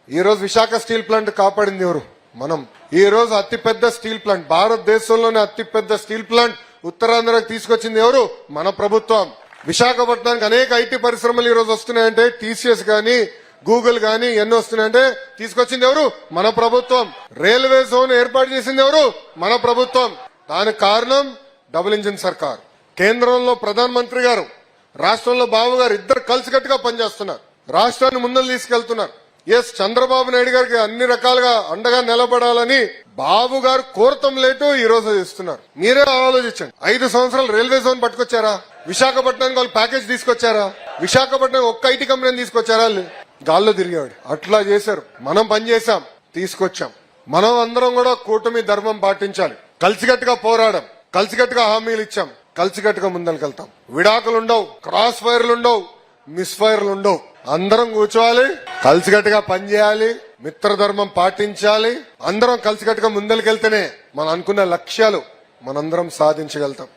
ఈ రోజు Visakha steel plant కాపాడింది ఎవరు? మనం. ఈ రోజు అతిపెద్ద స్టీల్ ప్లాంట్, భారతదేశంలోనే అతిపెద్ద స్టీల్ ప్లాంట్ ఉత్తరాంధ్రకు తీసుకొచ్చింది ఎవరు? మన ప్రభుత్వం. విశాఖపట్నానికి అనేక ఐటీ పరిశ్రమలు ఈ రోజు వస్తున్నాయంటే, టీసీఎస్ గానీ గూగుల్ గానీ ఎన్ని వస్తున్నాయంటే తీసుకొచ్చింది ఎవరు? మన ప్రభుత్వం. రైల్వే జోన్ ఏర్పాటు చేసింది ఎవరు? మన ప్రభుత్వం. దానికి కారణం డబుల్ ఇంజిన్ సర్కార్. కేంద్రంలో ప్రధానమంత్రి గారు, రాష్ట్రంలో బాబు గారు ఇద్దరు కలిసికట్టుగా పనిచేస్తున్నారు. రాష్ట్రాన్ని ముందుకు తీసుకెళ్తున్నారు. ఎస్, చంద్రబాబు నాయుడు గారికి అన్ని రకాలుగా అండగా నిలబడాలని బాబు గారు కోరతం లేటు ఈ రోజు ఇస్తున్నారు. మీరే ఆలోచించండి. 5 సంవత్సరాలు రైల్వే జోన్ పట్టుకొచ్చారా? విశాఖపట్నానికి వాళ్ళు ప్యాకేజ్ తీసుకొచ్చారా? విశాఖపట్నం ఒక్క ఐటీ కంపెనీ తీసుకొచ్చారా? గాల్లో తిరిగాడు. అట్లా చేశారు. మనం పనిచేశాం, తీసుకొచ్చాం. మనం అందరం కూడా కూటమి ధర్మం పాటించాలి. కలిసికట్టుగా పోరాడం, కలిసికట్టుగా హామీలు ఇచ్చాం, కలిసికట్టుగా ముందరికెళ్తాం. విడాకులు ఉండవు, క్రాస్ ఫైర్లు ఉండవు, మిస్ ఫైర్లు ఉండవు. అందరం కూర్చోవాలి, కలిసికట్టుగా పనిచేయాలి, మిత్రధర్మం పాటించాలి. అందరం కలిసికట్టుగా ముందరికెళ్తేనే మనం అనుకున్న లక్ష్యాలు మనందరం సాధించగలుగుతాం.